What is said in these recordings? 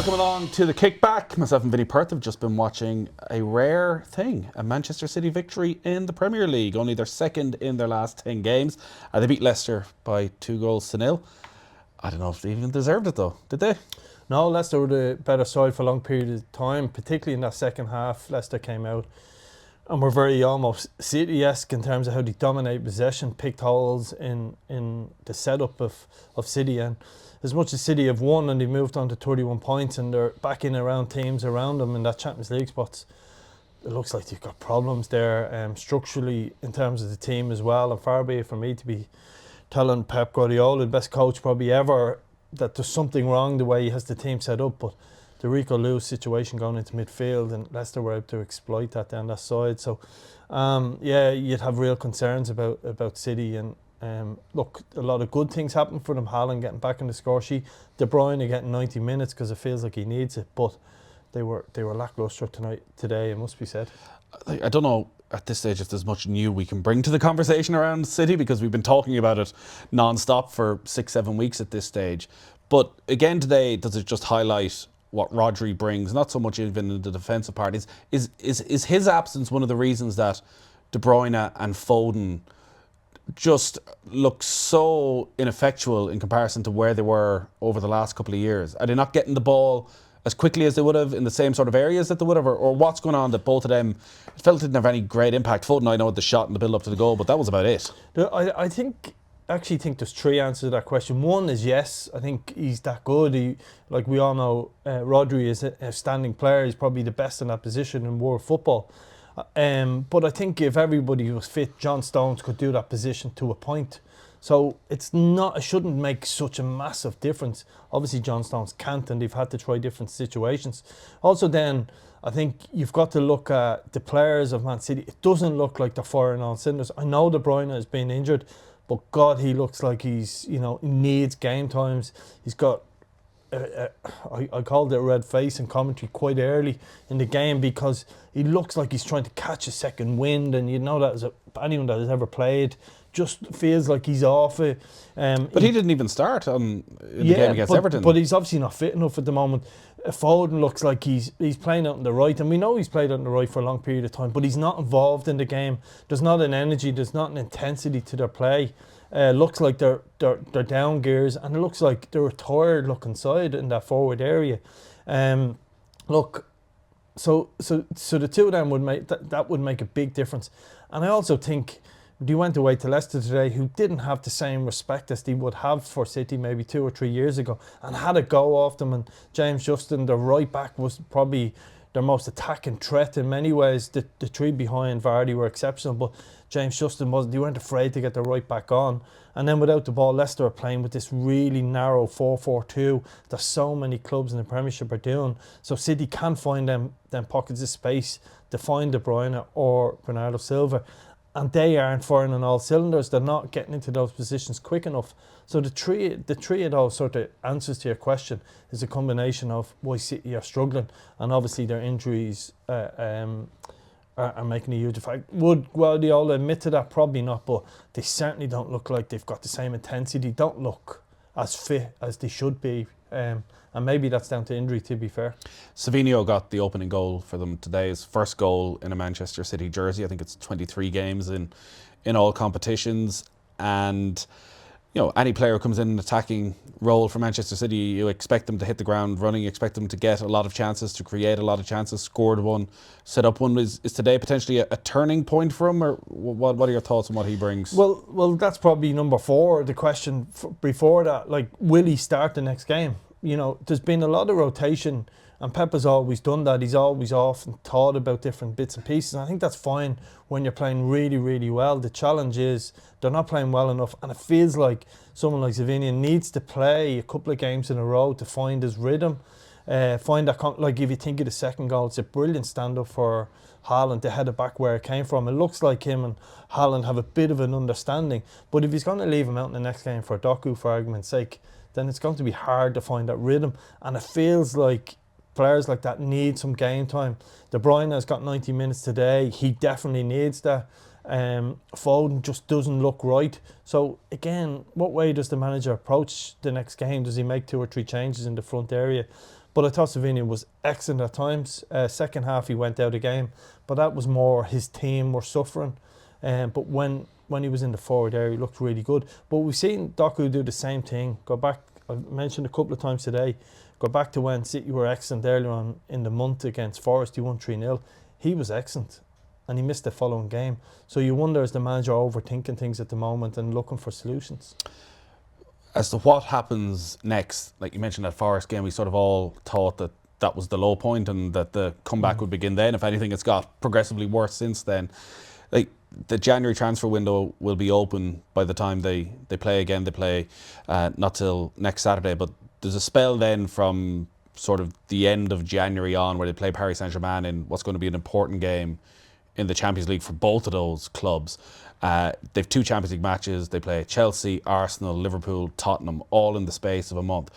Welcome along to the Kickback. Myself and Vinny Perth have just been watching a rare thing, a Manchester City victory in the Premier League, only their second in their last 10 games. They beat Leicester by 2-0. I don't know if they even deserved it though, did they? No, Leicester were the better side for a long period of time, particularly in that second half. Leicester came out and were very almost City-esque in terms of how they dominate possession, picked holes in the setup of City, and as much as City have won and they moved on to 31 points and they're back in around teams around them in that Champions League spots, it looks like they've got problems there structurally in terms of the team as well. And far be it from me to be telling Pep Guardiola, the best coach probably ever, that there's something wrong the way he has the team set up, but the Rico Lewis situation going into midfield, and Leicester were able to exploit that down that side. So yeah, you'd have real concerns about City. And look, a lot of good things happen for them. Haaland getting back in the score sheet, De Bruyne getting 90 minutes because it feels like he needs it, but they were lacklustre today, it must be said. I don't know at this stage if there's much new we can bring to the conversation around City, because we've been talking about it non-stop for 6-7 weeks at this stage. But again today, does it just highlight what Rodri brings, not so much even in the defensive part? Is his absence one of the reasons that De Bruyne and Foden just look so ineffectual in comparison to where they were over the last couple of years? Are they not getting the ball as quickly as they would have in the same sort of areas that they would have, or what's going on that both of them felt didn't have any great impact? Foden, I know, the shot and the build up to the goal, but that was about it. I actually think there's three answers to that question. One is yes, I think he's that good. Like we all know, Rodri is an outstanding player. He's probably the best in that position in world football. But I think if everybody was fit, John Stones could do that position to a point. So it shouldn't make such a massive difference. Obviously John Stones can't, and they've had to try different situations. Also then, I think you've got to look at the players of Man City. It doesn't look like they're firing on cylinders. I know De Bruyne has been injured, but God, he looks like he's, he needs game times. He's got, I called it a red face in commentary quite early in the game, because he looks like he's trying to catch a second wind, and you know that as anyone that has ever played just feels like he's off it. But he didn't even start in the game against Everton. But he's obviously not fit enough at the moment. Foden looks like he's playing out on the right, and we know he's played out on the right for a long period of time, but he's not involved in the game. There's not an energy, there's not an intensity to their play. Looks like they're down gears, and it looks like they're a tired looking side in that forward area. Look, so the two of them would make that would make a big difference. And I also think they went away to Leicester today, who didn't have the same respect as they would have for City maybe 2 or 3 years ago, and had a go off them. And James Justin, the right back, was probably their most attacking threat in many ways. The three behind Vardy were exceptional, but James Justin wasn't. They weren't afraid to get the right back on. And then without the ball, Leicester are playing with this really narrow 4-4-2 that so many clubs in the Premiership are doing. So City can't find them pockets of space to find De Bruyne or Bernardo Silva. And they aren't firing on all cylinders. They're not getting into those positions quick enough. So the three of those sort of answers to your question is a combination of why City are struggling, and obviously their injuries are making a huge effect. Would Guardiola admit to that? Probably not, but they certainly don't look like they've got the same intensity. Don't look as fit as they should be. And maybe that's down to injury, to be fair. Savinho got the opening goal for them today, his first goal in a Manchester City jersey. I think it's 23 games in all competitions. And any player who comes in an attacking role for Manchester City, you expect them to hit the ground running, you expect them to get a lot of chances, to create a lot of chances, scored one, set up one. Is today potentially a turning point for him, or what are your thoughts on what he brings? Well, that's probably number 4. The question before that, like, will he start the next game? There's been a lot of rotation, and Pep has always done that. He's always off and thought about different bits and pieces. And I think that's fine when you're playing really, really well. The challenge is they're not playing well enough, and it feels like someone like Savinho needs to play a couple of games in a row to find his rhythm. Find that, like if you think of the second goal, it's a brilliant stand-up for Haaland to head it back where it came from. It looks like him and Haaland have a bit of an understanding. But if he's going to leave him out in the next game for Doku, for argument's sake, then it's going to be hard to find that rhythm. And it feels like players like that need some game time. De Bruyne has got 90 minutes today. He definitely needs that. Foden just doesn't look right. So again, what way does the manager approach the next game? Does he make 2 or 3 changes in the front area? But I thought Savini was excellent at times. Second half he went out of game, but that was more his team were suffering. But when he was in the forward area, he looked really good. But we've seen Doku do the same thing. Go back, I've mentioned a couple of times today, go back to when City were excellent earlier on in the month against Forest. He won 3-0. He was excellent, and he missed the following game. So you wonder, is the manager overthinking things at the moment and looking for solutions? As to what happens next, like you mentioned that Forest game, we sort of all thought that that was the low point and that the comeback would begin then. If anything, it's got progressively worse since then. Like, the January transfer window will be open by the time they play again. They play not till next Saturday, but there's a spell then from sort of the end of January on where they play Paris Saint-Germain in what's going to be an important game in the Champions League for both of those clubs. They've 2 Champions League matches. They play Chelsea, Arsenal, Liverpool, Tottenham, all in the space of a month.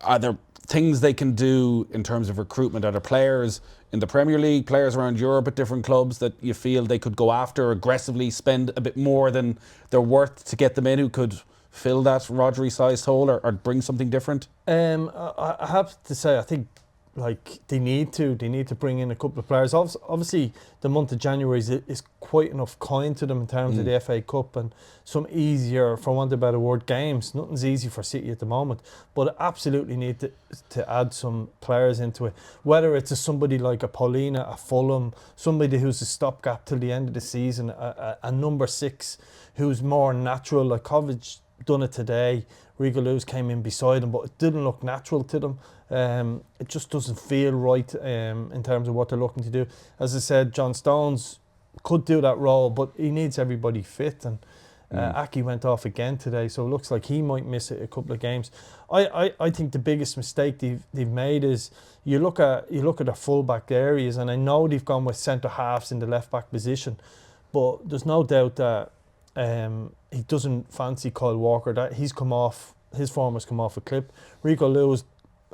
Are there things they can do in terms of recruitment? Are there players in the Premier League, players around Europe at different clubs that you feel they could go after aggressively, spend a bit more than they're worth to get them in, who could fill that Rodri-sized hole or bring something different? I have to say, I think like they need to bring in a couple of players. Obviously, the month of January is quite enough kind to them in terms of the FA Cup and some easier, for want of a better word, games. Nothing's easy for City at the moment, but absolutely need to add some players into it. Whether it's somebody like a Paulina, a Fulham, somebody who's a stopgap till the end of the season, a number 6 who's more natural, like Kovac done it today. Rigo Lewis came in beside him, but it didn't look natural to them. It just doesn't feel right in terms of what they're looking to do. As I said, John Stones could do that role, but he needs everybody fit. And Aki went off again today, so it looks like he might miss a couple of games. I think the biggest mistake they've made is you look at the full-back areas, and I know they've gone with centre-halves in the left-back position, but there's no doubt that he doesn't fancy Kyle Walker. That his form has come off a clip. Rico Lewis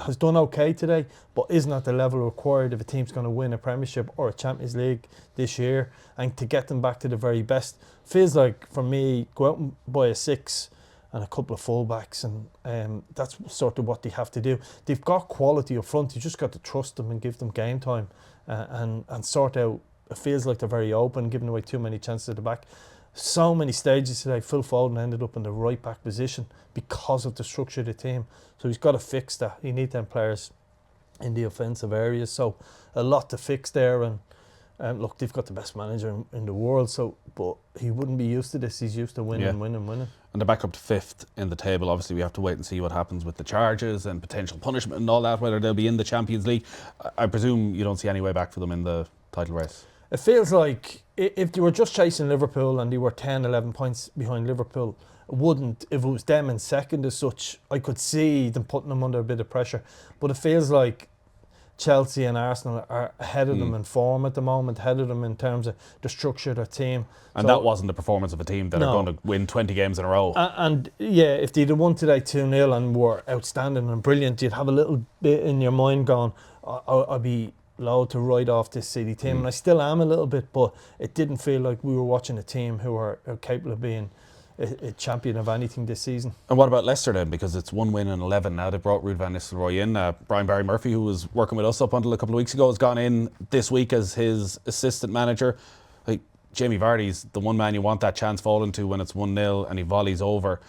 has done okay today, but isn't at the level required if a team's going to win a Premiership or a Champions League this year. And to get them back to the very best, feels like, for me, go out and buy a 6 and a couple of fullbacks, and that's sort of what they have to do. They've got quality up front. You just got to trust them and give them game time and sort out. It feels like they're very open, giving away too many chances at the back. So many stages today, Phil Foden ended up in the right back position because of the structure of the team. So he's got to fix that. He needs them players in the offensive areas. So a lot to fix there. And look, they've got the best manager in the world. So, but he wouldn't be used to this. He's used to winning. And they're back up to 5th in the table. Obviously, we have to wait and see what happens with the charges and potential punishment and all that, whether they'll be in the Champions League. I presume you don't see any way back for them in the title race. It feels like if they were just chasing Liverpool and they were 10, 11 points behind Liverpool, if it was them in second as such, I could see them putting them under a bit of pressure. But it feels like Chelsea and Arsenal are ahead of them in form at the moment, ahead of them in terms of the structure of their team. And that wasn't the performance of a team that are going to win 20 games in a row. And yeah, if they'd have won today 2-0 and were outstanding and brilliant, you'd have a little bit in your mind going, I'd be low to write off this City team, and I still am a little bit, but it didn't feel like we were watching a team who are capable of being a champion of anything this season. And what about Leicester then? Because it's 1 win and 11 now. They brought Ruud van Nistelrooy in. Brian Barry Murphy, who was working with us up until a couple of weeks ago, has gone in this week as his assistant manager. Like, Jamie Vardy's the one man you want that chance falling to when it's 1-0 and he volleys over.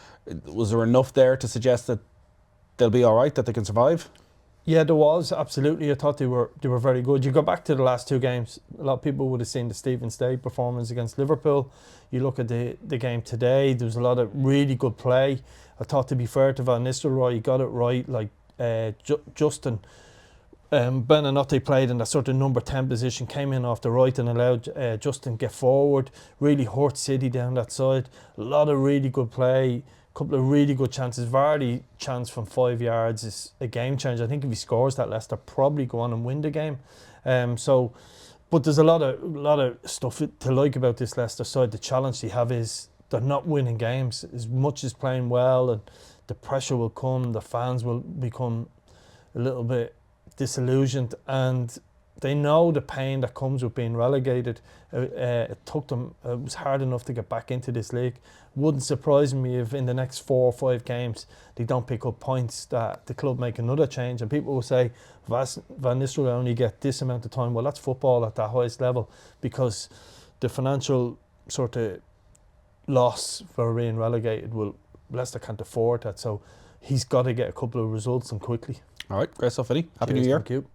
Was there enough there to suggest that they'll be all right, that they can survive? Yeah, there was, absolutely. I thought they were very good. You go back to the last 2 games, a lot of people would have seen the Stephen Stay performance against Liverpool. You look at the game today, there was a lot of really good play. I thought, to be fair to Van Nistelrooy, he got it right. Like Justin Benanotte played in that sort of number 10 position, came in off the right and allowed Justin get forward, really hurt City down that side. A lot of really good play. Couple of really good chances. Vardy chance from 5 yards is a game changer. I think if he scores that, Leicester probably go on and win the game. But there's a lot of stuff to like about this Leicester side. The challenge they have is they're not winning games as much as playing well, and the pressure will come. The fans will become a little bit disillusioned, and they know the pain that comes with being relegated. It took them, it was hard enough to get back into this league. Wouldn't surprise me if in the next 4 or 5 games they don't pick up points, that the club make another change. And people will say, Van Nistelrooy only get this amount of time. Well, that's football at the highest level, because the financial sort of loss for being relegated, Leicester can't afford that. So he's got to get a couple of results and quickly. All right, great stuff, Vinny. Happy Cheers, New Year. Thank you.